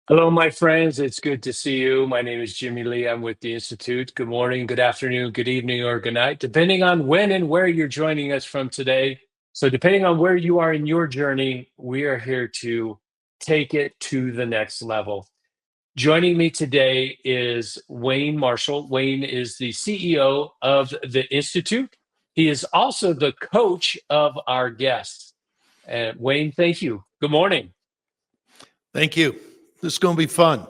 Hello, my friends. It's good to see you. My name is Jimmy Lee. I'm with the Institute. Good morning, good afternoon, good evening, or good night, depending on when and where you're joining us from today. So, depending on where you are in your journey, we are here to take it to the next level. Joining me today is Wayne Marshall. Wayne is the CEO of the Institute. He is also the coach of our guests. Wayne, thank you. Good morning. Thank you. This is going to be fun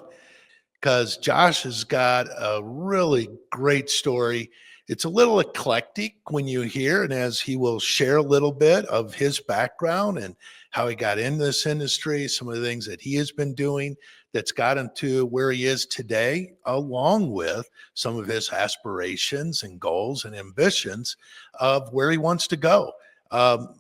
because Josh has got a really great story. It's a little eclectic when you hear, and as he will share a little bit of his background and how he got in this industry, some of the things that he has been doing that's got him to where he is today, along with some of his aspirations and goals and ambitions of where he wants to go. Um,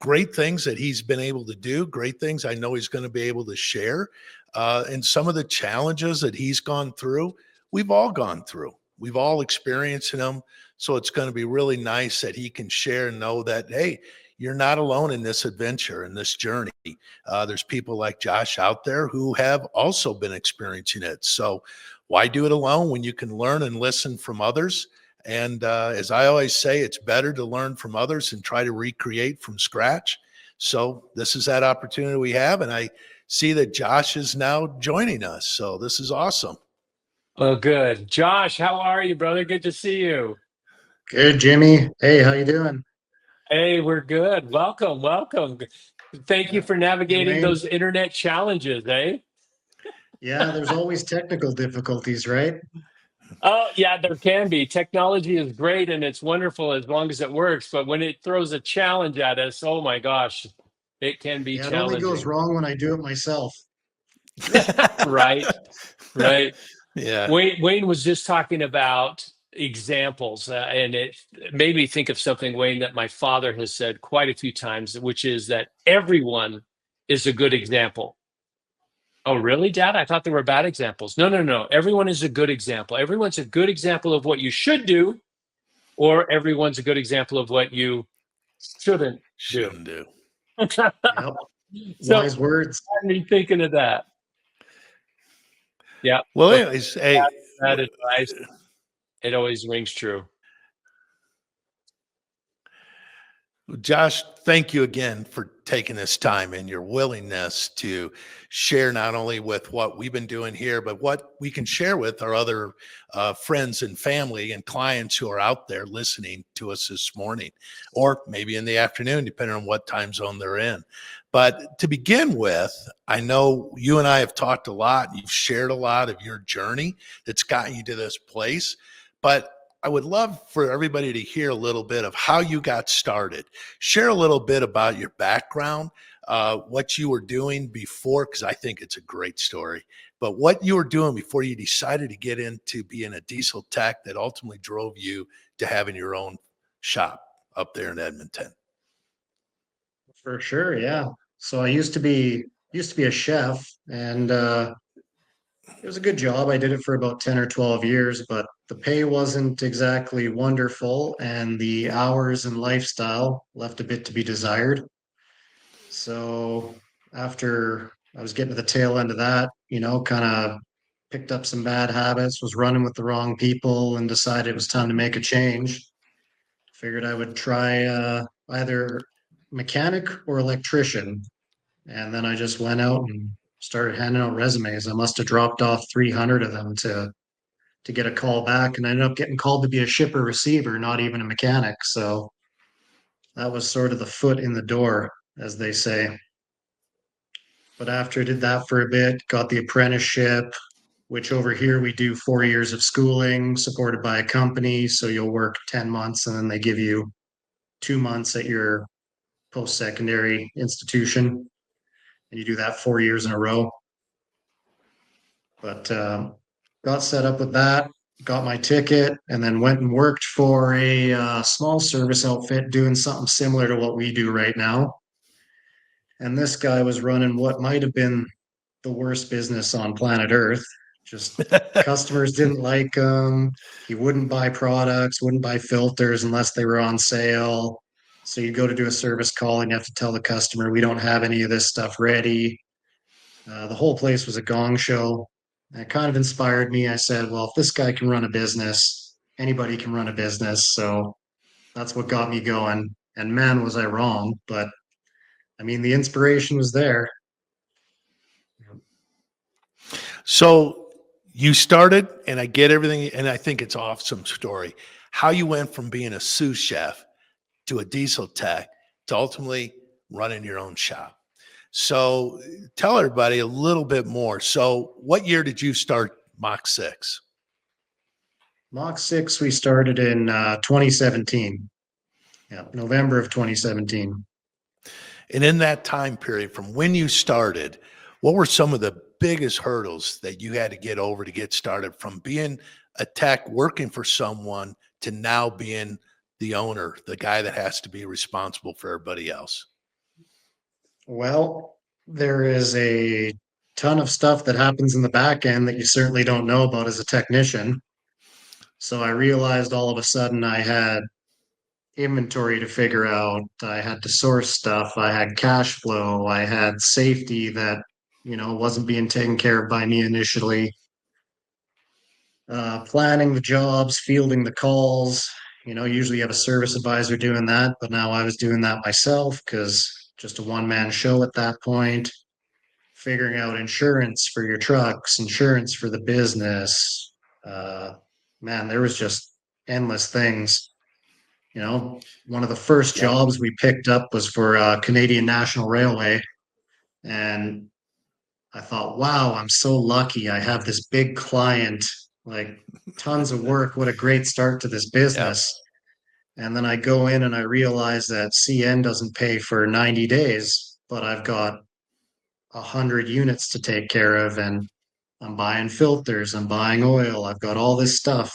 Great things that he's been able to do, great things I know he's going to be able to share. And some of the challenges that he's gone through, we've all gone through. We've all experienced them. So it's going to be really nice that he can share and know that, hey, you're not alone in this adventure, in this journey. There's people like Josh out there who have also been experiencing it. So why do it alone when you can learn and listen from others? And as I always say, it's better to learn from others and try to recreate from scratch. So this is that opportunity we have. And I see that Josh is now joining us. So this is awesome. Oh, good. Josh, how are you, brother? Good to see you. Good, Jimmy. Hey, how you doing? Hey, we're good. Welcome, welcome. Thank you Yeah. for Hey, navigating Wayne. those internet challenges, eh? Yeah, there's always technical difficulties, right? Oh, yeah, there can be. Technology is great and it's wonderful as long as it works, but when it throws a challenge at us, oh my gosh, it can be Yeah, it only goes challenging. wrong when I do it myself. Right, right. Yeah. Wayne was just talking about examples, and it made me think of something, Wayne, that my father has said quite a few times, which is that everyone is a good example. Oh, really, Dad? I thought there were bad examples. No, no, no. Everyone is a good example. Everyone's a good example of what you should do, or everyone's a good example of what you shouldn't do. Shouldn't do. Yep. So, Wise words. had me thinking of that. Yeah. Well, Well, anyways, hey, that advice, it always rings true. Josh, thank you again for taking this time and your willingness to share not only with what we've been doing here, but what we can share with our other friends and family and clients who are out there listening to us this morning, or maybe in the afternoon, depending on what time zone they're in. But to begin with, I know you and I have talked a lot. You've shared a lot of your journey that's gotten you to this place. But I would love for everybody to hear a little bit of how you got started. Share a little bit about your background, what you were doing before, because I think it's a great story, but what you were doing before you decided to get into being a diesel tech that ultimately drove you to having your own shop up there in Edmonton. For sure, yeah. So I used to be a chef and it was a good job. I did it for about 10 or 12 years, but the pay wasn't exactly wonderful and the hours and lifestyle left a bit to be desired. So after I was getting to the tail end of that, kind of picked up some bad habits, was running with the wrong people, and decided it was time to make a change. Figured I would try either mechanic or electrician. And then I just went out and started handing out resumes. I must have dropped off 300 of them to get a call back. And I ended up getting called to be a shipper receiver, not even a mechanic. So that was sort of the foot in the door, as they say. But after I did that for a bit, got the apprenticeship, which over here we do 4 years of schooling supported by a company. So you'll work 10 months and then they give you 2 months at your post secondary institution. And you do that 4 years in a row. But got set up with that, got my ticket, and then went and worked for a small service outfit doing something similar to what we do right now. And this guy was running what might have been the worst business on planet Earth. Just customers didn't like him. He wouldn't buy products, wouldn't buy filters unless they were on sale. So you go to do a service call and you have to tell the customer, we don't have any of this stuff ready. The whole place was a gong show. It kind of inspired me. I said, well, if this guy can run a business, anybody can run a business. So that's what got me going. And man, was I wrong. But I mean, the inspiration was there. So you started, and I get everything, and I think it's awesome story. How you went from being a sous chef to a diesel tech to ultimately running your own shop. So tell everybody a little bit more. So what year did you start Mach 6? Mach 6, we started in 2017. Yeah, November of 2017. And in that time period, from when you started, what were some of the biggest hurdles that you had to get over to get started from being a tech working for someone to now being the owner, the guy that has to be responsible for everybody else? Well, there is a ton of stuff that happens in the back end that you certainly don't know about as a technician. So I realized all of a sudden I had inventory to figure out. I had to source stuff. I had cash flow. I had safety that, wasn't being taken care of by me initially. Planning the jobs, fielding the calls. Usually you have a service advisor doing that, but now I was doing that myself because just a one-man show at that point. Figuring out insurance for your trucks, insurance for the business. Uh, Man, there was just endless things. One of the first Yep. jobs we picked up was for Canadian National Railway. And I thought, wow, I'm so lucky. I have this big client, like tons of work. What a great start to this Yep. business. And then I go in and I realize that CN doesn't pay for 90 days, but I've got 100 units to take care of. And I'm buying filters, I'm buying oil, I've got all this stuff.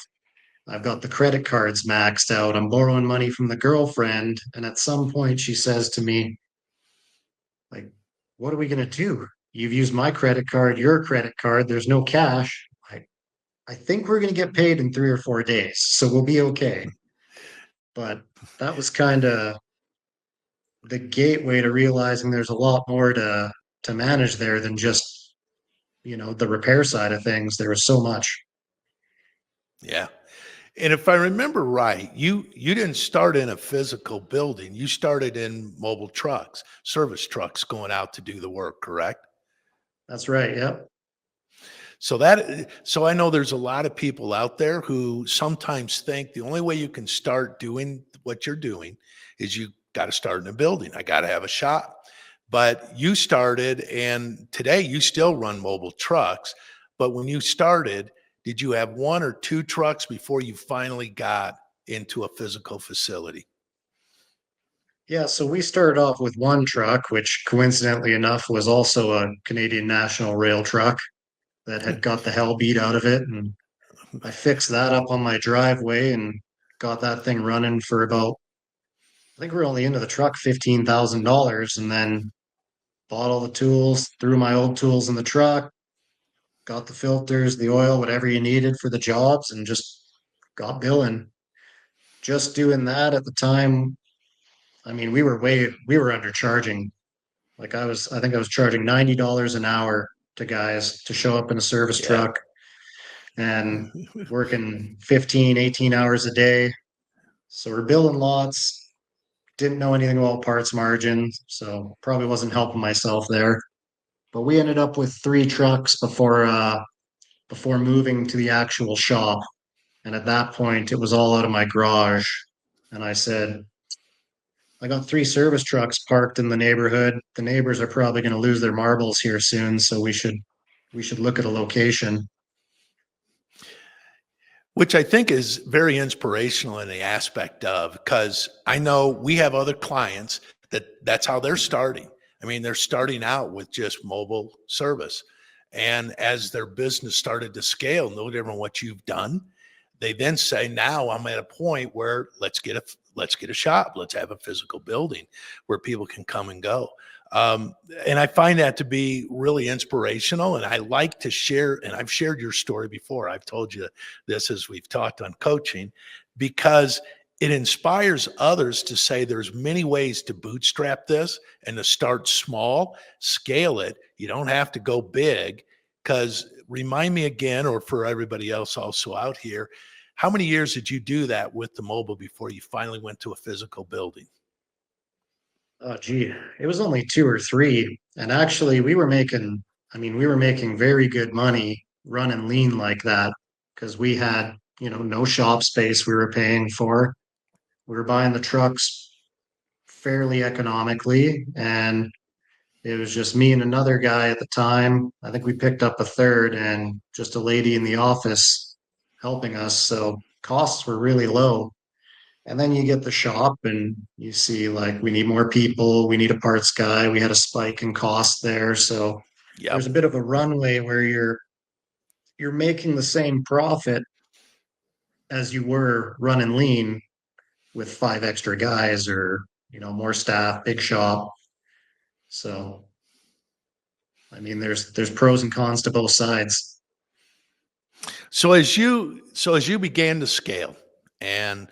I've got the credit cards maxed out. I'm borrowing money from the girlfriend. And at some point, she says to me, like, what are we going to do? You've used my credit card, your credit card. There's no cash. I think we're going to get paid in 3 or 4 days. So we'll be okay. But that was kind of the gateway to realizing there's a lot more to manage there than just, the repair side of things. There was so much. Yeah. And if I remember right, you didn't start in a physical building. You started in mobile trucks, service trucks going out to do the work, correct? That's right. Yep. So I know there's a lot of people out there who sometimes think the only way you can start doing what you're doing is you got to start in a building. I got to have a shop. But you started, and today you still run mobile trucks. But when you started, did you have one or two trucks before you finally got into a physical facility? Yeah, so we started off with one truck, which coincidentally enough was also a Canadian National Rail truck that had got the hell beat out of it. And I fixed that up on my driveway and got that thing running for about, I think we're only into the truck $15,000, and then bought all the tools, threw my old tools in the truck, got the filters, the oil, whatever you needed for the jobs, and just got billing. Just doing that at the time, I mean, we were undercharging. Like I think I was charging $90 an hour to guys to show up in a service Yeah. truck and working 15, 18 hours a day. So we're billing lots, didn't know anything about parts margin, so probably wasn't helping myself there. But we ended up with 3 trucks before moving to the actual shop. And at that point, it was all out of my garage. And I said, I got 3 service trucks parked in the neighborhood. The neighbors are probably going to lose their marbles here soon, so we should look at a location. Which I think is very inspirational in the aspect of, because I know we have other clients that's how they're starting. I mean, they're starting out with just mobile service. And as their business started to scale, no different what you've done, they then say, now I'm at a point where let's get a shop. Let's have a physical building where people can come and go. And I find that to be really inspirational. And I like to share, and I've shared your story before. I've told you this as we've talked on coaching, because it inspires others to say there's many ways to bootstrap this and to start small, scale it. You don't have to go big. Because remind me again, or for everybody else also out here, how many years did you do that with the mobile before you finally went to a physical building? Oh, gee, it was only 2 or 3. And actually, we were making very good money running lean like that because we had, no shop space we were paying for. We were buying the trucks fairly economically, and it was just me and another guy at the time. I think we picked up a third and just a lady in the office helping us. So costs were really low. And then you get the shop and you see like we need more people, we need a parts guy. We had a spike in cost there. So there's a Yep. bit of a runway where you're making the same profit as you were running lean with 5 extra guys or more staff, big shop. So there's pros and cons to both sides. So as you began to scale and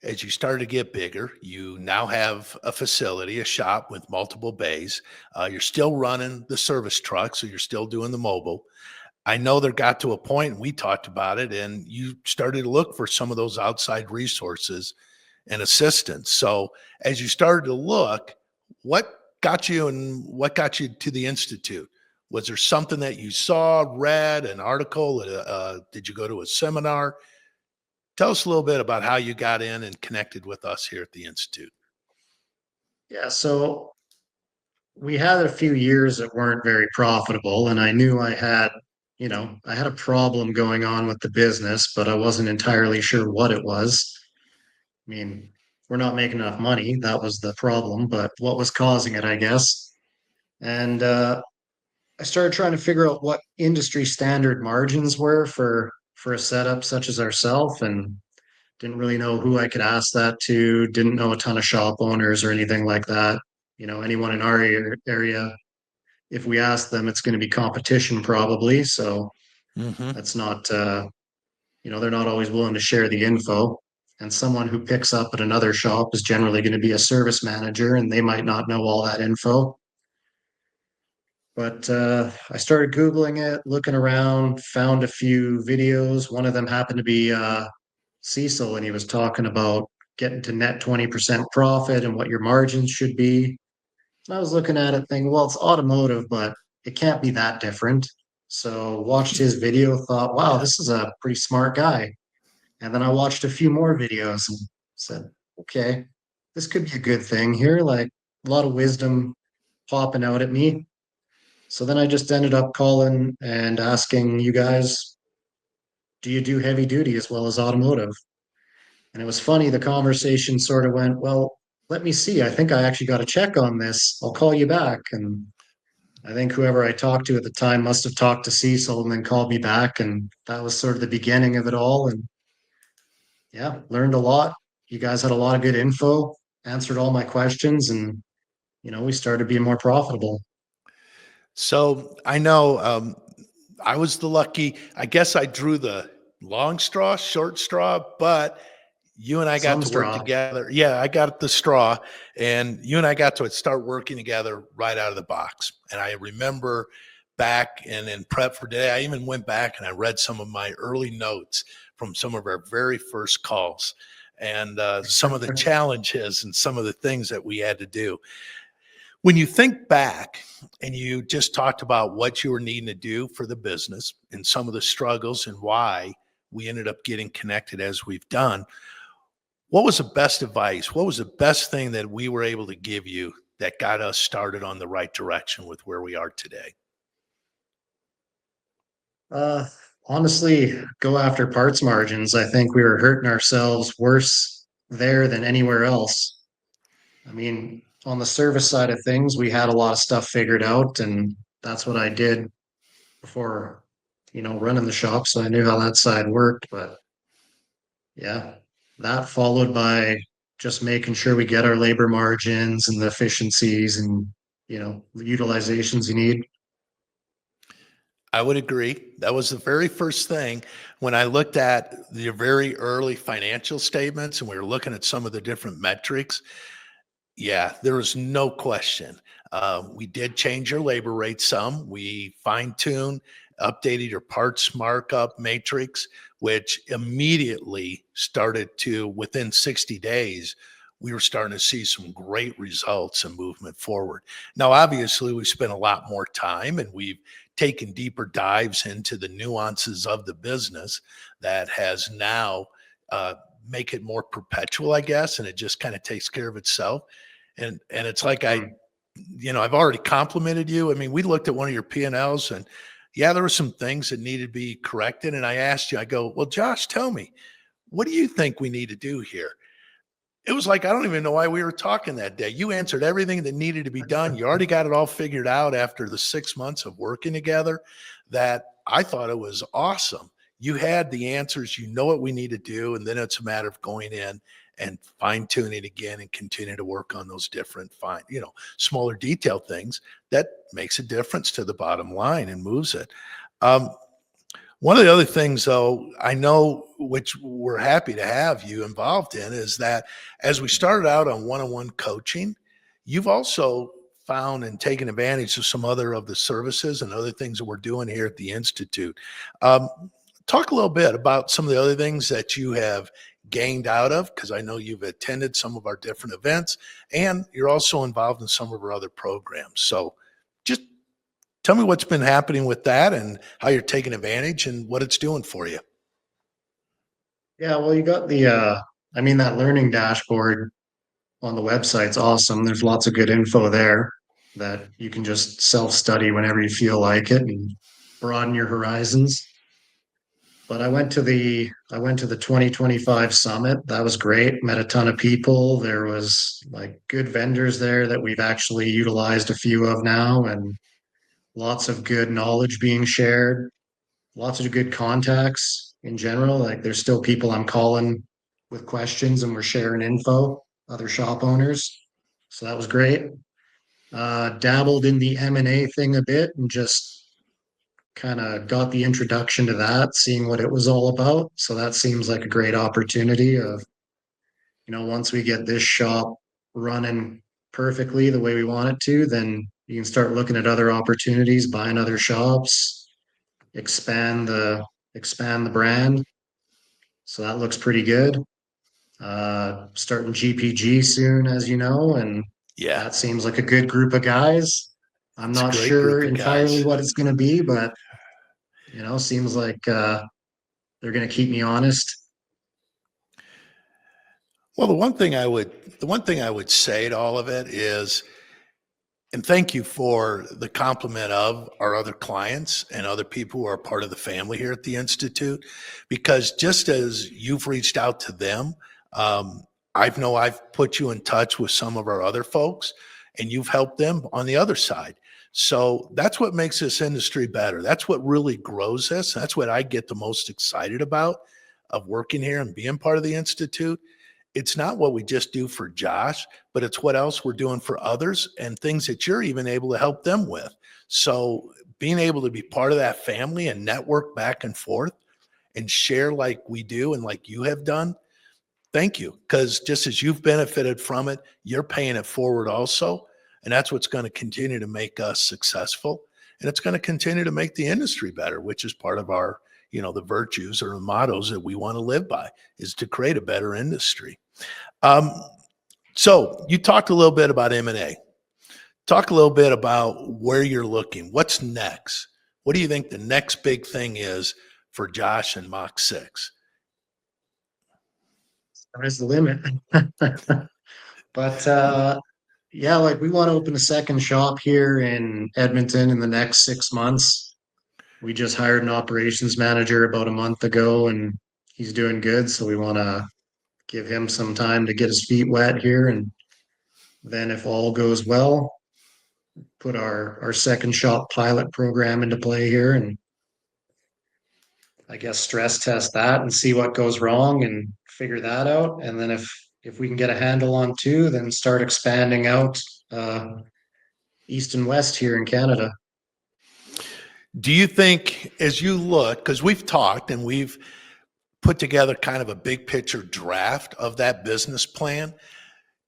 as you started to get bigger, you now have a facility, a shop with multiple bays. You're still running the service truck, so you're still doing the mobile. I know there got to a point, and we talked about it, and you started to look for some of those outside resources and assistance. So as you started to look, what got you to the Institute? Was there something that you saw, read, an article? Did you go to a seminar? Tell us a little bit about how you got in and connected with us here at the Institute. Yeah, so we had a few years that weren't very profitable, and I knew I had a problem going on with the business, but I wasn't entirely sure what it was. I mean, we're not making enough money. That was the problem, but what was causing it, I guess. And I started trying to figure out what industry standard margins were for a setup such as ourselves, and didn't really know who I could ask that to. Didn't know a ton of shop owners or anything like that. Anyone in our area, if we ask them, it's going to be competition probably. So Hmm. that's not, they're not always willing to share the info. And someone who picks up at another shop is generally going to be a service manager, and they might not know all that info. But I started Googling it, looking around, found a few videos. One of them happened to be Cecil, and he was talking about getting to net 20% profit and what your margins should be. And I was looking at it thinking, well, it's automotive, but it can't be that different. So watched his video, thought, wow, Yeah. this is a pretty smart guy. And then I watched a few more videos and said, okay, this could be a good thing here. Like a lot of wisdom popping out at me. So then I just ended up calling and asking you guys, do you do heavy duty as well as automotive? And it was funny, the conversation sort of went, well, let me see. I think I actually got a check on this. I'll call you back. And I think whoever I talked to at the time must have talked to Cecil and then called me back. And that was sort of the beginning of it all. And yeah, learned a lot. You guys had a lot of good info, answered all my questions, and we started being more profitable. So I know I was the lucky, I guess I drew the long straw, short straw, but you and I got Some to work straw. together. Yeah, I got the straw, and you and I got to start working together right out of the box. And I remember back and in prep for today, I even went back and I read some of my early notes from some of our very first calls and some of the challenges and some of the things that we had to do. When you think back and you just talked about what you were needing to do for the business and some of the struggles and why we ended up getting connected as we've done, what was the best advice? What was the best thing that we were able to give you that got us started on the right direction with where we are today? Uh, Honestly, go after parts margins. I think we were hurting ourselves worse there than anywhere else. I mean, on the service side of things, we had a lot of stuff figured out, and that's what I did before, running the shop. So I knew how that side worked. But yeah, that followed by just making sure we get our labor margins and the efficiencies and, the utilizations you need. I would agree. That was the very first thing when I looked at the very early financial statements and we were looking at some of the different metrics. Yeah, there was no question. We did change your labor rate some. We fine-tuned, updated your parts markup matrix, which immediately started to, within 60 days, we were starting to see some great results and movement forward. Now, obviously, we spent a lot more time and we've taken deeper dives into the nuances of the business that has now uh, make it more perpetual, I guess, and it just kind of takes care of itself. And it's like Mm. I've already complimented you. I mean, we looked at one of your P&Ls and yeah, there were some things that needed to be corrected. And I asked you, I go, well, Josh, tell me, what do you think we need to do here? It was like, I don't even know why we were talking that day. You answered everything that needed to be done. You already got it all figured out after the 6 months of working together. That I thought it was awesome. You had the answers, you know what we need to do. And then it's a matter of going in and fine tuning again and continue to work on those different smaller detail things that makes a difference to the bottom line and moves it. Um, One of the other things, though, I know, which we're happy to have you involved in, is that as we started out on one-on-one coaching, you've also found and taken advantage of some other of the services and other things that we're doing here at the Institute. Um, Talk a little bit about some of the other things that you have gained out of, because I know you've attended some of our different events and you're also involved in some of our other programs. So just tell me what's been happening with that and how you're taking advantage and what it's doing for you. Yeah, well, you got that learning dashboard on the website's awesome. There's lots of good info there that you can just self-study whenever you feel like it and broaden your horizons. But I went to the 2025 summit. That was great. Met a ton of people. There was like good vendors there that we've actually utilized a few of now, and lots of good knowledge being shared, lots of good contacts in general. Like there's still people I'm calling with questions and we're sharing info, other shop owners. So that was great. Dabbled in the M&A thing a bit and just kind of got the introduction to that, seeing what it was all about. So that seems like a great opportunity of, once we get this shop running perfectly the way we want it to, then you can start looking at other opportunities, buying other shops, expand the brand. So that looks pretty good. Starting GPG soon, as you know, and Yeah, that seems like a good group of guys. I'm it's a not great sure group of entirely guys. what it's going to be, but seems like they're going to keep me honest. Well, the one thing I would say to all of it is, and thank you for the compliment of our other clients and other people who are part of the family here at the Institute, because just as you've reached out to them, um, I've put you in touch with some of our other folks and you've helped them on the other side. So that's what makes this industry better. That's what really grows us. That's what I get the most excited about of working here and being part of the Institute. It's not what we just do for Josh, but it's what else we're doing for others and things that you're even able to help them with. So being able to be part of that family and network back and forth and share like we do and like you have done, thank you. Because just as you've benefited from it, you're paying it forward also. And that's what's going to continue to make us successful. And it's going to continue to make the industry better, which is part of our, the virtues or the mottos that we want to live by, is to create a better industry. Um, so you talked a little bit about M&A. Talk a little bit about where you're looking. What's next? What do you think the next big thing is for Josh and Mach 6? There's the limit. But yeah, like we want to open a second shop here in Edmonton in the next 6 months. We just hired an operations manager about a month ago and he's doing good. So we want to give him some time to get his feet wet here. And then if all goes well, put our second shop pilot program into play here and I guess stress test that and see what goes wrong and figure that out. And then if we can get a handle on two, then start expanding out east and west here in Canada. Do you think, as you look, because we've talked and we've put together kind of a big picture draft of that business plan,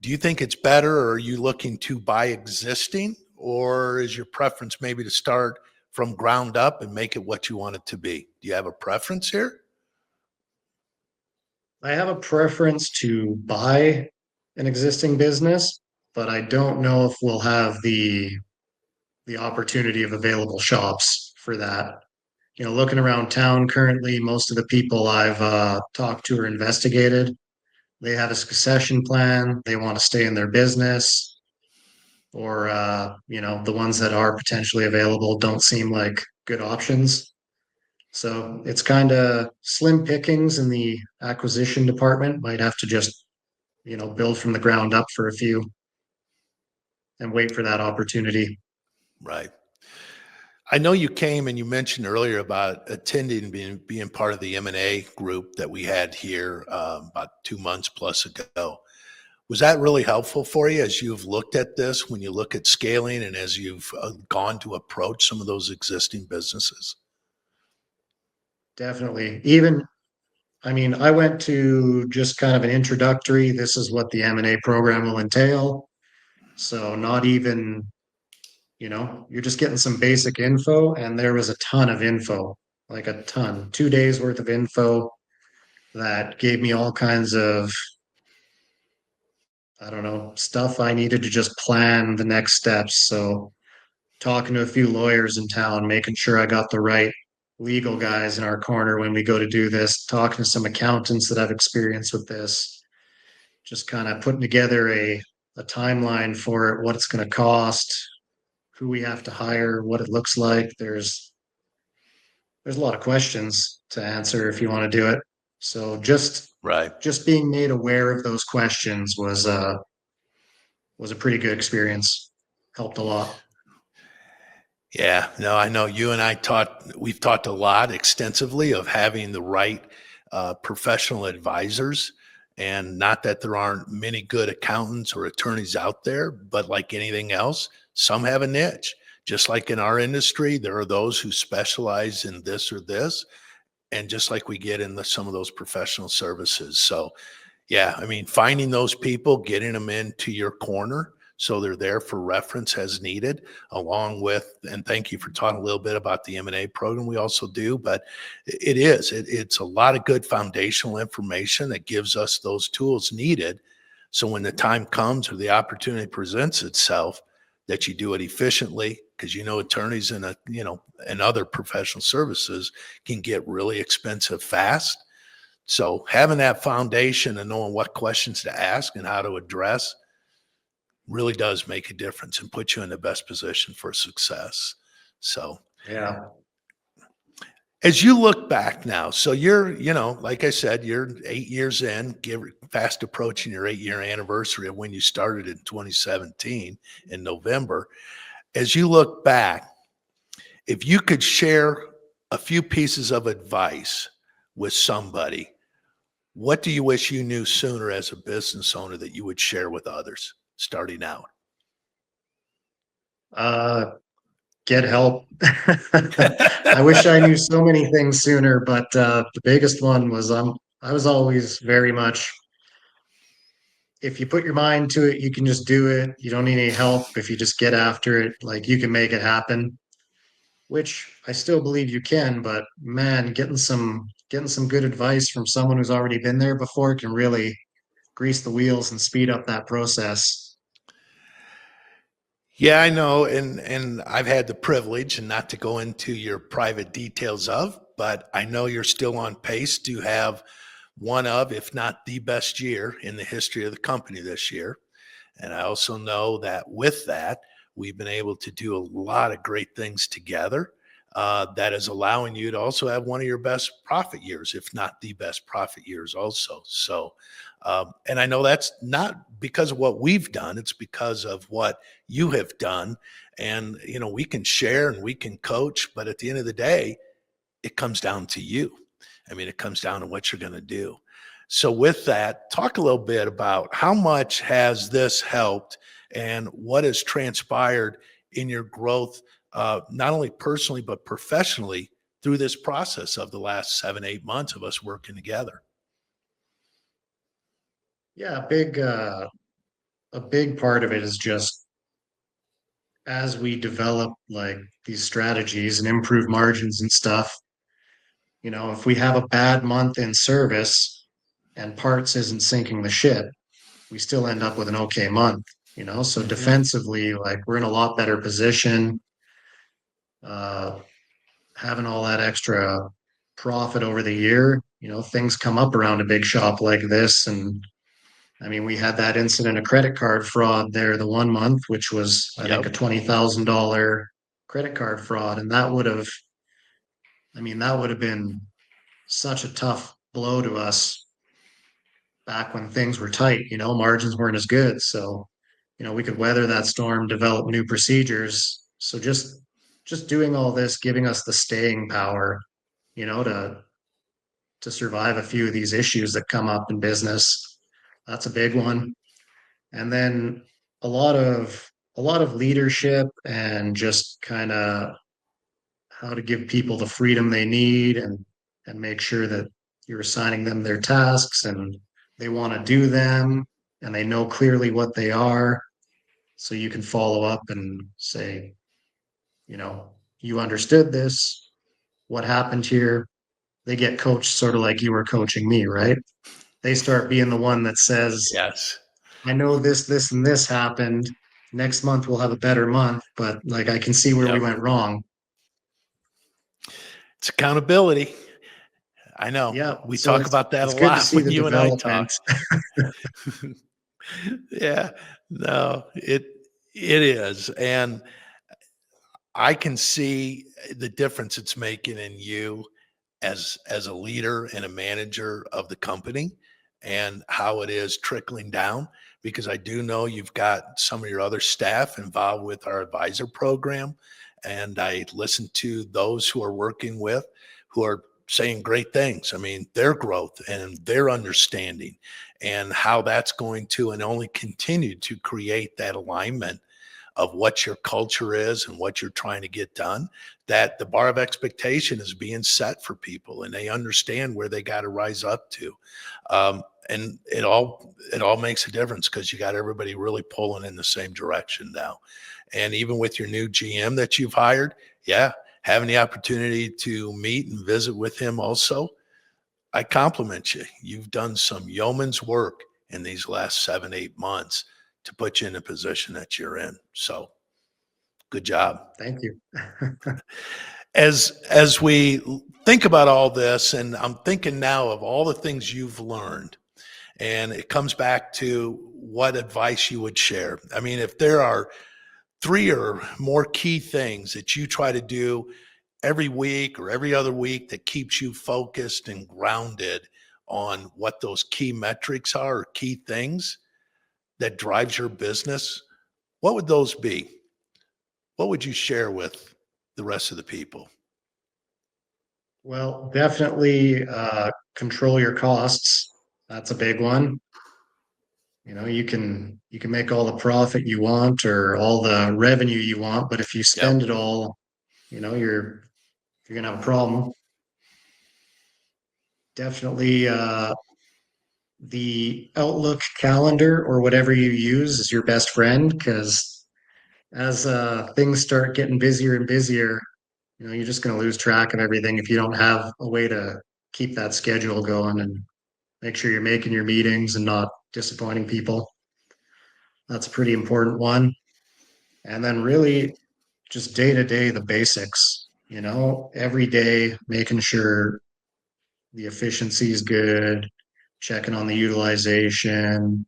do you think it's better, or are you looking to buy existing, or is your preference maybe to start from ground up and make it what you want it to be? Do you have a preference here? I have a preference to buy an existing business, but I don't know if we'll have the opportunity of available shops for that. Looking around town currently, most of the people I've talked to or investigated, they have a succession plan. They want to stay in their business, or the ones that are potentially available don't seem like good options. So it's kind of slim pickings in the acquisition department. Might have to just, build from the ground up for a few and wait for that opportunity. Right. I know you came and you mentioned earlier about attending, being part of the M&A group that we had here about 2 months plus ago. Was that really helpful for you as you've looked at this, when you look at scaling and as you've gone to approach some of those existing businesses? Definitely. I mean, I went to just kind of an introductory, this is what the M&A program will entail. So not even, you're just getting some basic info, and there was a ton of info, like a ton, 2 days worth of info that gave me all kinds of, I don't know, stuff I needed to just plan the next steps. So talking to a few lawyers in town, making sure I got the right legal guys in our corner when we go to do this, talking to some accountants that have experience with this, just kind of putting together a timeline for it, what it's going to cost, who we have to hire, what it looks like. There's a lot of questions to answer if you want to do it. So Right. just being made aware of those questions was a pretty good experience. Helped a lot. Yeah, no, I know you and we've talked a lot extensively of having the right professional advisors. And not that there aren't many good accountants or attorneys out there, but like anything else, some have a niche. Just like in our industry, there are those who specialize in this or this. And just like we get in some of those professional services. So yeah, I mean, finding those people, getting them into your corner so they're there for reference as needed, along with, and thank you for talking a little bit about the M&A program we also do, but it's a lot of good foundational information that gives us those tools needed. So when the time comes or the opportunity presents itself, that you do it efficiently, because attorneys and other professional services can get really expensive fast. So having that foundation and knowing what questions to ask and how to address really does make a difference and put you in the best position for success. So Yeah. as you look back now, so you're, like I said, you're 8 years in, fast approaching your 8-year anniversary of when you started in 2017 in November. As you look back, if you could share a few pieces of advice with somebody, what do you wish you knew sooner as a business owner that you would share with others starting out? Uh, get help. I wish I knew so many things sooner, but the biggest one was I was always very much, if you put your mind to it, you can just do it. You don't need any help. If you just get after it, like you can make it happen, which I still believe you can, but man, getting some good advice from someone who's already been there before can really grease the wheels and speed up that process. Yeah, I know, and I've had the privilege, and not to go into your private details of, but I know you're still on pace to have one of, if not the best year in the history of the company this year. And I also know that with that, we've been able to do a lot of great things together. That is allowing you to also have one of your best profit years, if not the best profit years, also. So, and I know that's not because of what we've done, it's because of what you have done. And, we can share and we can coach, but at the end of the day, it comes down to you. I mean, it comes down to what you're going to do. So with that, talk a little bit about how much has this helped and what has transpired in your growth not only personally, but professionally through this process of the last 7, 8 months of us working together. Yeah, a big part of it is just as we develop like these strategies and improve margins and stuff, if we have a bad month in service and parts isn't sinking the ship, we still end up with an okay month, So Mhm. defensively, like we're in a lot better position. Uh, Having all that extra profit over the year, things come up around a big shop like this. And I mean, we had that incident of credit card fraud there the one month, which was, I think, a Yep. $20,000 credit card fraud. And that would have been such a tough blow to us back when things were tight, margins weren't as good. So, we could weather that storm, develop new procedures. So just doing all this, giving us the staying power, to survive a few of these issues that come up in business. That's a big one. And then a lot of leadership and just kind of how to give people the freedom they need and make sure that you're assigning them their tasks and they want to do them and they know clearly what they are. So you can follow up and say, you understood this. What happened here? They get coached sort of like you were coaching me, right? They start being the one that says, Yes. I know this, and this happened. Next month we'll have a better month, but like I can see where we Yep. went wrong. It's accountability. I know. Yeah. We So talk it's about that a it's good to lot see when the you and I talk. development. Yeah. No, it is. And I can see the difference it's making in you as a leader and a manager of the company and how it is trickling down, because I do know you've got some of your other staff involved with our advisor program, and I listen to those who are working with who are saying great things. I mean, their growth and their understanding and how that's going to and only continue to create that alignment of what your culture is and what you're trying to get done, that the bar of expectation is being set for people and they understand where they got to rise up to. And it all makes a difference because you got everybody really pulling in the same direction now. And even with your new GM that you've hired, yeah, having the opportunity to meet and visit with him also, I compliment you. You've done some yeoman's work in these last 7, 8 months to put you in the position that you're in. So good job. Thank you. As we think about all this, and I'm thinking now of all the things you've learned, and it comes back to what advice you would share. I mean, if there are 3 or more key things that you try to do every week or every other week that keeps you focused and grounded on what those key metrics are or key things that drives your business, what would those be? What would you share with the rest of the people? Well, definitely control your costs. That's a big one. You can make all the profit you want or all the revenue you want, but if you Yep. spend it all, you're gonna have a problem. Definitely the Outlook calendar or whatever you use is your best friend because as things start getting busier and busier, you're just going to lose track of everything if you don't have a way to keep that schedule going and make sure you're making your meetings and not disappointing people. That's a pretty important one. And then really just day to day, the basics, every day, making sure the efficiency is good, checking on the utilization,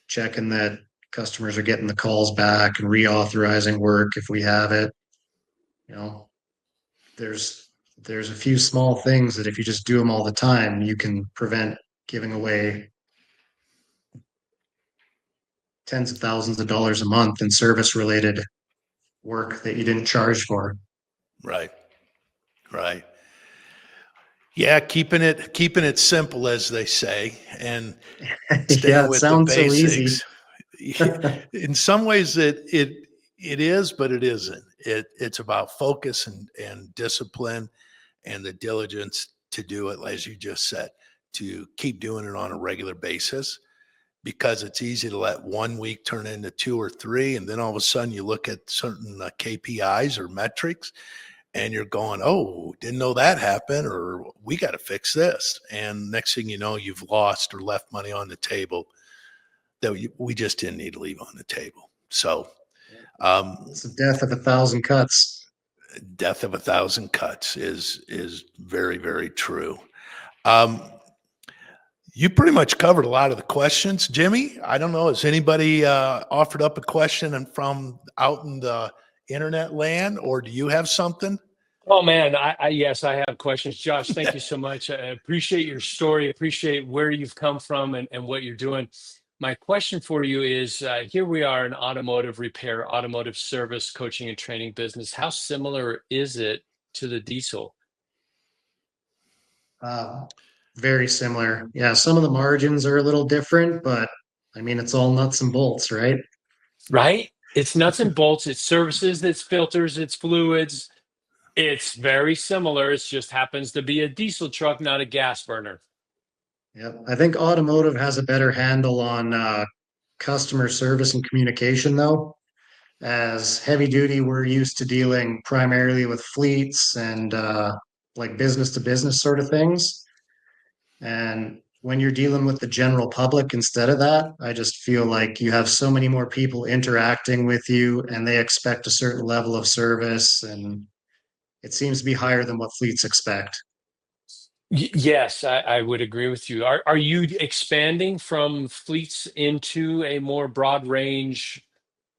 checking that customers are getting the calls back and reauthorizing work if we have it. You know, there's a few small things that if you just do them all the time, you can prevent giving away tens of thousands of dollars a month in service related work that you didn't charge for. Right. Right. Yeah, keeping it simple, as they say, and Yeah, staying it with the sounds so easy. basics. In some ways, it It is, but it isn't. It's about focus and discipline and the diligence to do it, as you just said, to keep doing it on a regular basis, because it's easy to let 1 week turn into 2 or 3. And then all of a sudden you look at certain KPIs or metrics and you're going, oh, didn't know that happened, or we got to fix this. And next thing you know, you've lost or left money on the table that we just didn't need to leave on the table. So, It's the death of 1,000 cuts. death of 1,000 cuts is very, very true. You pretty much covered a lot of the questions, Jimmy. I don't know, has anybody offered up a question and from out in the internet land, or do you have something? Oh man, yes, I have questions. Josh, thank you so much. I appreciate your story, appreciate where you've come from and what you're doing. My question for you is, here we are in automotive repair, automotive service, coaching and training business. How similar is it to the diesel? Uh, Very similar. Yeah, some of the margins are a little different, but I mean, it's all nuts and bolts, right? Right? It's nuts and bolts, it's services, it's filters, it's fluids. It's very similar. It just happens to be a diesel truck, not a gas burner. Yep. I think automotive has a better handle on customer service and communication, though. As heavy duty, we're used to dealing primarily with fleets and like business to business sort of things. And when you're dealing with the general public instead of that, I just feel like you have so many more people interacting with you and they expect a certain level of service, and it seems to be higher than what fleets expect. Yes, I would agree with you. Are you expanding from fleets into a more broad range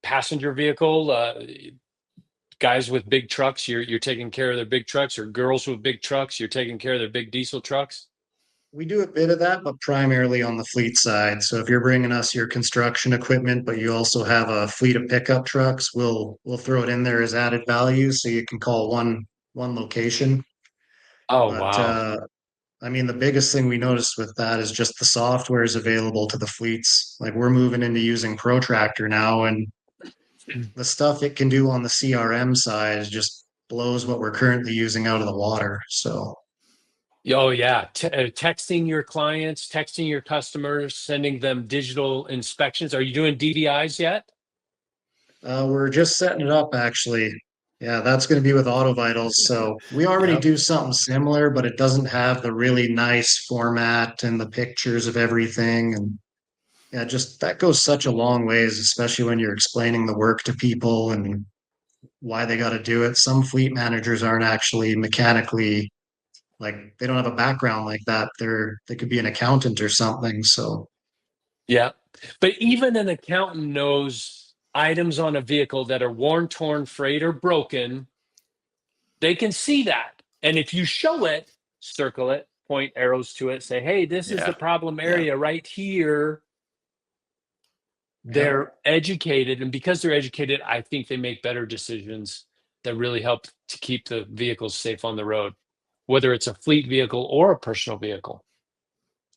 passenger vehicle? Guys with big trucks, you're taking care of their big trucks, or girls with big trucks, you're taking care of their big diesel trucks? We do a bit of that, but primarily on the fleet side. So if you're bringing us your construction equipment, but you also have a fleet of pickup trucks, we'll throw it in there as added value, so you can call one location. Oh, But wow. I mean, the biggest thing we noticed with that is just the software is available to the fleets. Like we're moving into using Protractor now, and the stuff it can do on the CRM side just blows what we're currently using out of the water. So Oh, yeah. Texting your clients, texting your customers, sending them digital inspections. Are you doing DVIs yet? we're just setting it up actually. Yeah, that's going to be with Auto Vitals. So we already Yep. do something similar, but it doesn't have the really nice format and the pictures of everything. And yeah, just that goes such a long ways, especially when you're explaining the work to people and why they got to do it. Some fleet managers aren't actually mechanically, like they don't have a background like that. They could be an accountant or something. So Yeah. But even an accountant knows items on a vehicle that are worn, torn, frayed, or broken. They can see that. And if you show it, circle it, point arrows to it, say, hey, this is the Yeah. problem Yeah. area right here. yeah, They're educated. And because they're educated, I think they make better decisions that really help to keep the vehicles safe on the road, whether it's a fleet vehicle or a personal vehicle.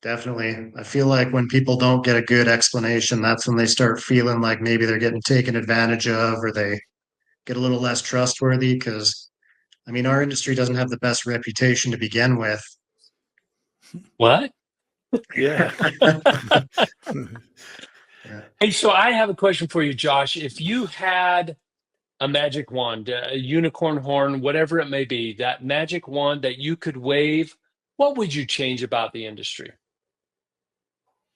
definitely. I feel like when people don't get a good explanation, that's when they start feeling like maybe they're getting taken advantage of, or they get a little less trustworthy. Because I mean, our industry doesn't have the best reputation to begin with. What? Yeah. Yeah. Hey, so I have a question for you, Josh. If you had a magic wand, a unicorn horn, whatever it may be, that magic wand that you could wave, what would you change about the industry?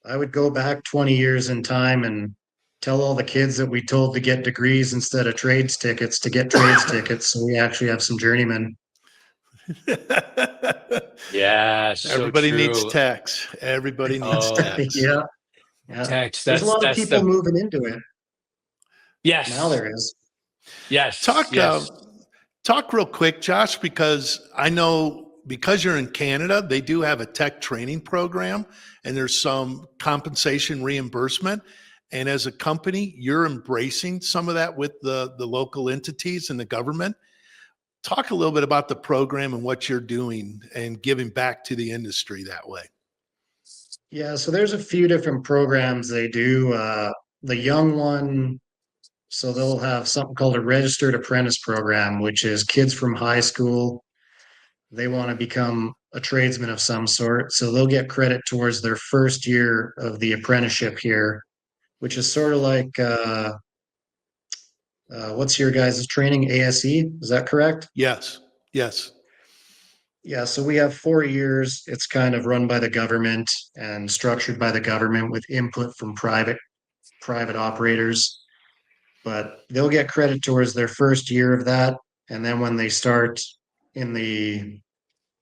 I would go back 20 years in time and tell all the kids that we told to get degrees instead of trades tickets to get trades tickets. So we actually have some journeymen. Yeah, so Everybody needs true. tax. Everybody needs Oh, tax. Yeah. Yeah. text. There's a lot of That's people the moving into it. Now yes, there is. yes, Talk yes. talk real quick, Josh, because I know because you're in Canada, they do have a tech training program and there's some compensation reimbursement. And as a company, you're embracing some of that with the local entities and the government. Talk a little bit about the program and what you're doing and giving back to the industry that way. Yeah. So there's a few different programs they do. The young one So they'll have something called a registered apprentice program, which is kids from high school. They want to become a tradesman of some sort. So they'll get credit towards their first year of the apprenticeship here, which is sort of like what's your guys' training? ASE, is that correct? Yes. Yes. Yeah, so we have 4 years. It's kind of run by the government and structured by the government with input from private operators. But they'll get credit towards their first year of that. And then when they start in the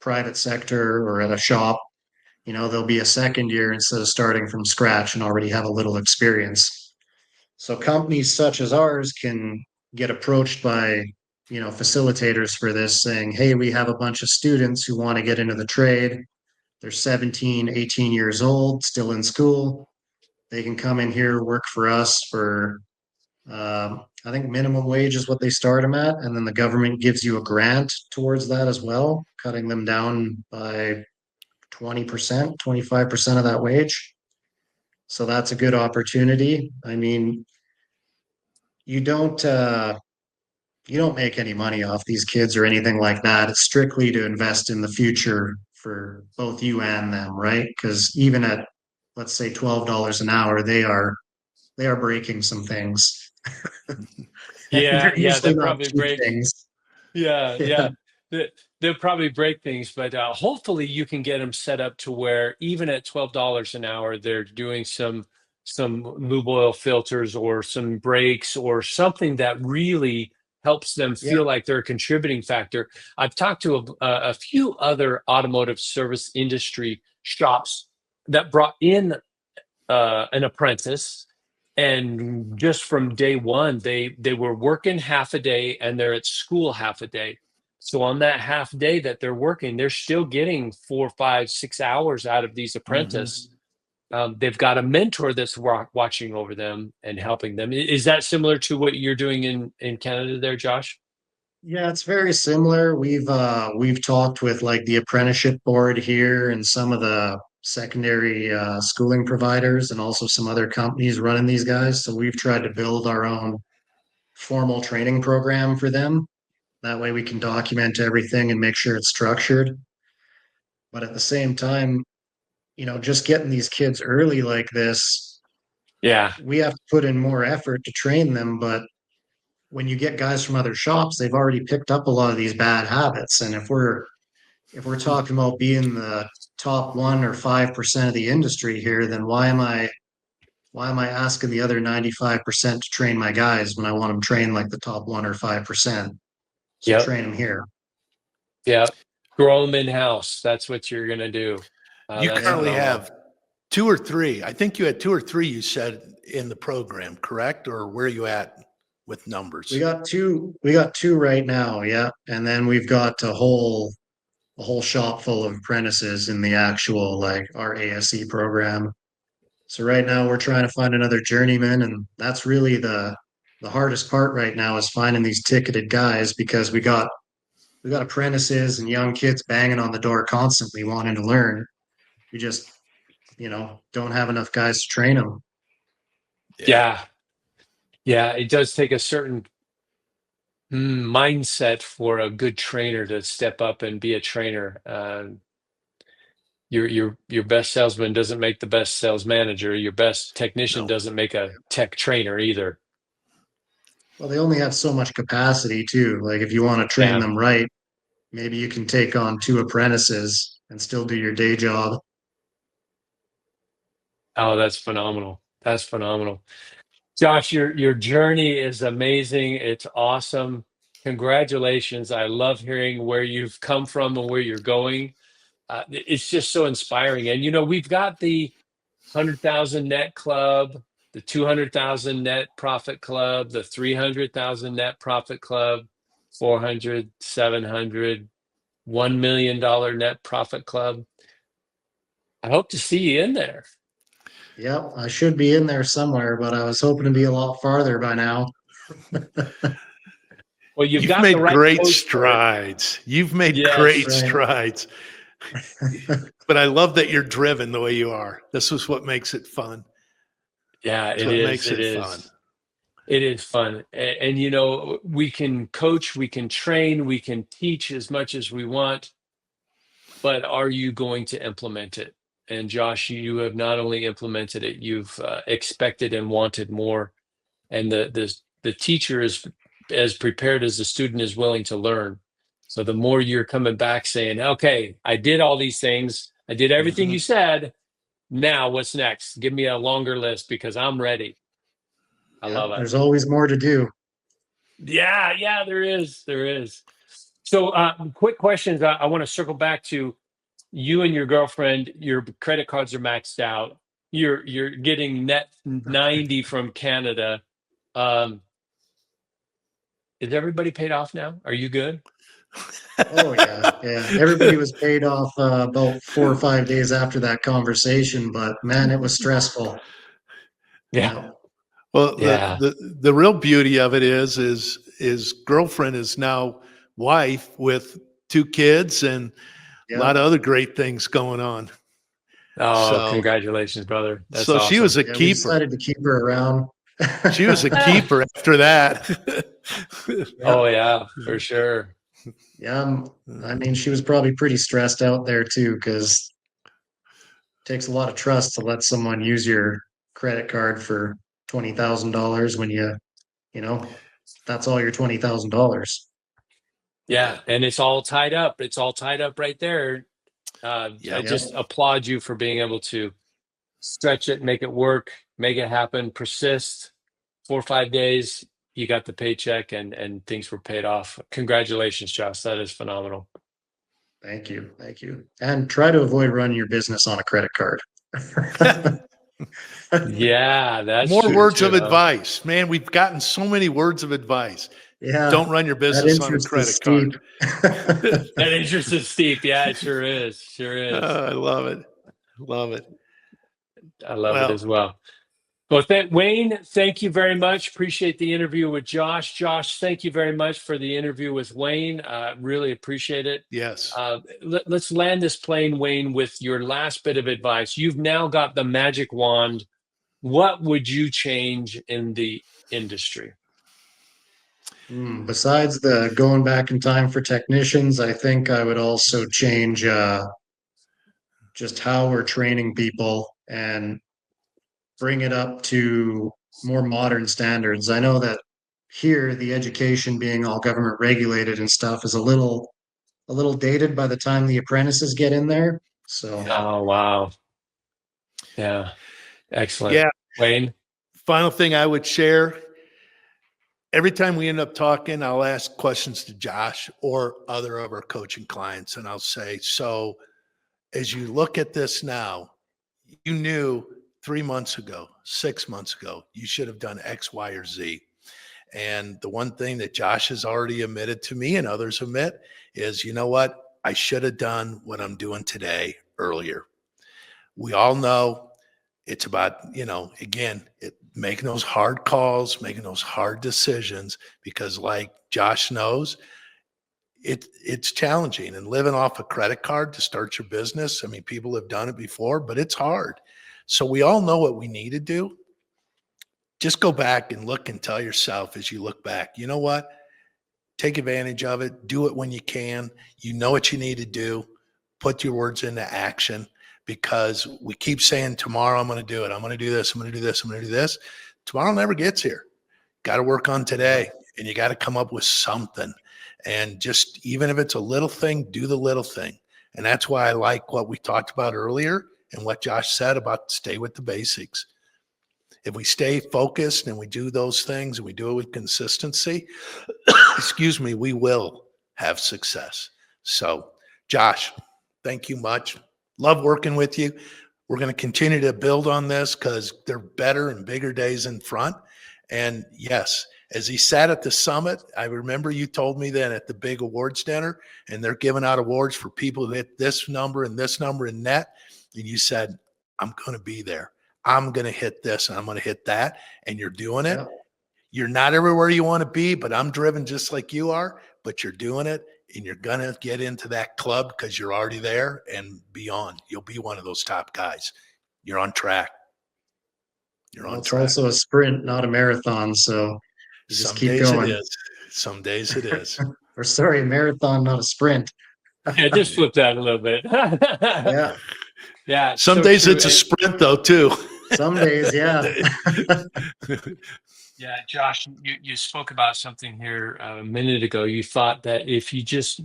private sector or at a shop, there'll be a second year instead of starting from scratch and already have a little experience. So companies such as ours can get approached by, facilitators for this saying, hey, we have a bunch of students who want to get into the trade. They're 17, 18 years old, still in school. They can come in here, work for us for, I think minimum wage is what they start them at. And then the government gives you a grant towards that as well, cutting them down by 20%, 25% of that wage. So that's a good opportunity. I mean, you don't you don't make any money off these kids or anything like that. It's strictly to invest in the future for both you and them, right? Because even at, let's say, $12 an hour, they are breaking some things. And Yeah, they're yeah, usually they'll not probably cheap break. things. Yeah, Yeah. yeah. They'll probably break things, but hopefully you can get them set up to where even at $12 an hour, they're doing some lube oil filters or some brakes or something that really helps them Yeah. feel like they're a contributing factor. I've talked to a few other automotive service industry shops that brought in an apprentice, and just from day one they were working half a day and they're at school half a day. So on that half day that they're working, they're still getting 4, 5, 6 hours out of these Mhm. apprentice. They've got a mentor that's watching over them and helping them. Is that similar to what you're doing in Canada there, Josh? Yeah, it's very similar. We've talked with like the apprenticeship board here and some of the secondary schooling providers and also some other companies running these guys. So we've tried to build our own formal training program for them. That way we can document everything and make sure it's structured. But at the same time, just getting these kids early like this, Yeah. we have to put in more effort to train them. But when you get guys from other shops, they've already picked up a lot of these bad habits. And if we're talking about being the top 1 or 5% of the industry here, then why am I asking the other 95% to train my guys when I want them trained like the top 1 or 5%? So Yep. train them here. Yep. Grow them in house. That's what you're gonna do. You That's Yeah. currently phenomenal. have two or three. I think you had two or three you said in the program, correct? Or where are you at with We numbers? got two, we got two right now, yeah. And then we've got a whole shop full of apprentices in the actual like our ASE program. So right now we're trying to find another journeyman, and that's really the hardest part right now is finding these ticketed guys because we got apprentices and young kids banging on the door constantly wanting to learn. We just, don't have enough guys to train them. Yeah. Yeah. Yeah. It does take a certain mindset for a good trainer to step up and be a trainer. Your best salesman doesn't make the best sales manager. Your best technician No. doesn't make a tech trainer either. Well, they only have so much capacity too. Like if you want to train Yeah. them right, maybe you can take on two apprentices and still do your day job. Oh, that's phenomenal. That's phenomenal. Josh, your journey is amazing. It's awesome. Congratulations. I love hearing where you've come from and where you're going. It's just so inspiring. And we've got the 100,000 net club, the 200,000 net profit club, the 300,000 net profit club, 400, 700, $1 million net profit club. I hope to see you in there. Yep, I should be in there somewhere, but I was hoping to be a lot farther by now. Well, you've You've got the made right great coach for it. strides. You've made That's great Yes. right. strides. But I love that you're driven the way you are. This is what makes it fun. Yeah, It's it what is. makes It it fun. is. It is fun. And, you know, we can coach, we can train, we can teach as much as we want, but are you going to implement it? And Josh, you have not only implemented it, you've expected and wanted more. And the teacher is as prepared as the student is willing to learn. So the more you're coming back saying, okay, I did all these things, I did everything you said. Now what's next? Give me a longer list because I'm ready. I Yeah, love it. there's always more to do. Yeah, yeah, there is. There is. So, quick questions. I want to circle back to you and your girlfriend. Your credit cards are maxed out. You're getting net 90 from Canada. Um, is everybody paid off now? Are you good? Oh yeah, yeah. Everybody was paid off about 4 or 5 days after that conversation, but man, it was stressful. Yeah, Yeah, Well, yeah. the real beauty of it is girlfriend is now wife with 2 kids and a yeah, lot of other great things going on. Oh, So congratulations, brother. That's so she was awesome. a yeah. We keeper. decided to keep her around. She was a keeper after that. Yeah, Oh yeah, for sure. yeah. I mean, she was probably pretty stressed out there too, because it takes a lot of trust to let someone use your credit card for $20,000 when you know, that's all your $20,000. Yeah, Yeah. and it's all tied up. It's all tied up right there. I Yep. Yeah, just applaud you for being able to stretch it, make it work, make it happen, persist. 4 or 5 days, you got the paycheck, and things were paid off. Congratulations, Josh. That is phenomenal. thank you, thank you. And try to avoid running your business on a credit card. Yeah, that's More true words of too, huh? advice. Man, we've gotten so many words of advice. Yeah, Don't run your that business on a interest is credit steep. card. That interest is steep. Yeah, it sure is. Sure is. I love it. Love it. I love it Well, as well. Well, Wayne, thank you very much. Appreciate the interview with Josh. Josh, thank you very much for the interview with Wayne. Really appreciate it. yes. Let's land this plane, Wayne, with your last bit of advice. You've now got the magic wand. What would you change in the industry? Besides the going back in time for technicians, I think I would also change just how we're training people and bring it up to more modern standards. I know that here the education being all government regulated and stuff is a little dated by the time the apprentices get in there. So Yeah. Oh, wow. Yeah, excellent. Yeah. Wayne? Final thing I would share, every time we end up talking, I'll ask questions to Josh or other of our coaching clients, and I'll say, so as you look at this now, you knew 3 months ago, 6 months ago, you should have done X, Y, or Z. And the one thing that Josh has already admitted to me and others admit is, you know what? I should have done what I'm doing today earlier. We all know it's about, again, making those hard calls, making those hard decisions, because like Josh knows, it's challenging, and living off a credit card to start your business. I mean, people have done it before, but it's hard. So we all know what we need to do. Just go back and look and tell yourself as you look back, you know what? Take advantage of it. Do it when you can. You know what you need to do. Put your words into action, because we keep saying, tomorrow I'm going to do it. I'm going to do this. I'm going to do this. I'm going to do this. Tomorrow never gets here. Got to work on yeah, today, and you got to come up with something. And just, even if it's a little thing, do the little thing. And that's why I like what we talked about earlier and what Josh said about stay with the basics. If we stay focused and we do those things and we do it with consistency, excuse me, we will have success. So, Josh, thank you much. Love working with you. We're going to continue to build on this because they're better and bigger days in front. And yes, as he sat at the summit, I remember you told me then at the big awards dinner, and they're giving out awards for people who hit this number in net. And you said, I'm going to be there. I'm going to hit this and I'm going to hit that. And you're doing it. yeah, You're not everywhere you want to be, but I'm driven just like you are, but you're doing it, and you're going to get into that club because you're already there and beyond. You'll be one of those top guys. You're on track. You're Well, on it's track. also a sprint, not a marathon. So you just Some keep days going. it is. Some days it is. Or sorry, a marathon, not a sprint. Yeah, just flip that a little bit. Yeah, Yeah, it's Some so days true. it's a sprint though too. some days, yeah. Yeah, Josh, you spoke about something here a minute ago. You thought that if you just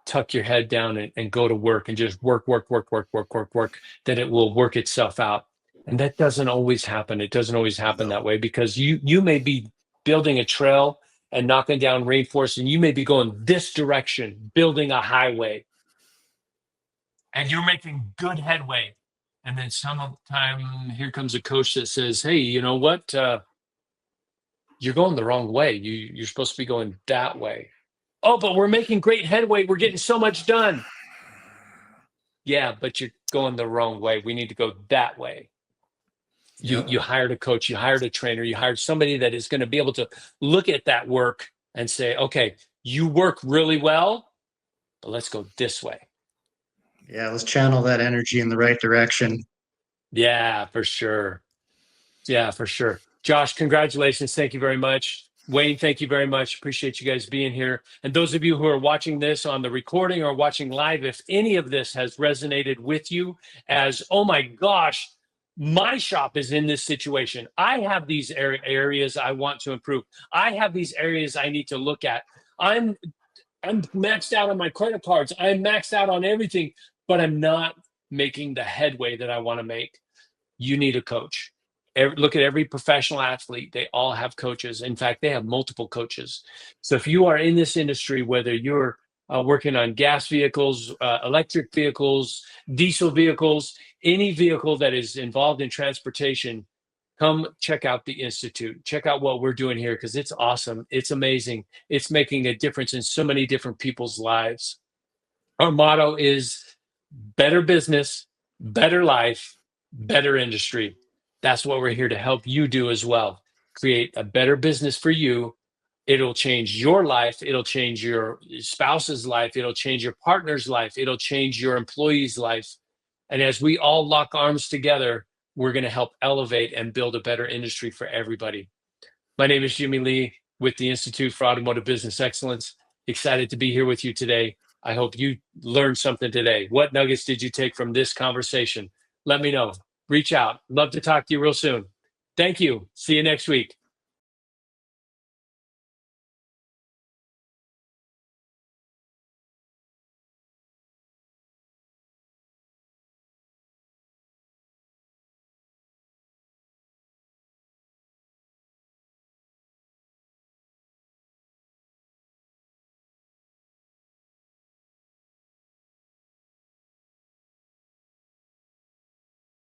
tuck your head down and go to work and just work, that it will work itself out. And that doesn't always happen. It doesn't always happen No. that way because you may be building a trail and knocking down rainforest, and you may be going this direction, building a highway, and you're making good headway. And then sometime here comes a coach that says, "Hey, you know what? You're going the wrong way. You're supposed to be going that way." Oh, but we're making great headway. We're getting so much done. Yeah, but you're going the wrong way. We need to go that way. Yep. You hired a coach, you hired a trainer, you hired somebody that is going to be able to look at that work and say, okay, you work really well, but let's go this way. Yeah, let's channel that energy in the right direction. Yeah, for sure. Yeah, for sure. Josh, congratulations. Thank you very much. Wayne, thank you very much. Appreciate you guys being here. And those of you who are watching this on the recording or watching live, if any of this has resonated with you as, oh my gosh, my shop is in this situation. I have these areas I want to improve. I have these areas I need to look at. I'm maxed out on my credit cards. I'm maxed out on everything, but I'm not making the headway that I want to make. You need a coach. Look at every professional athlete. They all have coaches. In fact, they have multiple coaches. So if you are in this industry, whether you're working on gas vehicles, electric vehicles, diesel vehicles, any vehicle that is involved in transportation, come check out the Institute. Check out what we're doing here because it's awesome. It's amazing. It's making a difference in so many different people's lives. Our motto is better business, better life, better industry. That's what we're here to help you do as well. Create a better business for you. It'll change your life. It'll change your spouse's life. It'll change your partner's life. It'll change your employee's life. And as we all lock arms together, we're going to help elevate and build a better industry for everybody. My name is Jimmy Lee with the Institute for Automotive Business Excellence. Excited to be here with you today. I hope you learned something today. What nuggets did you take from this conversation? Let me know. Reach out. Love to talk to you real soon. Thank you. See you next week.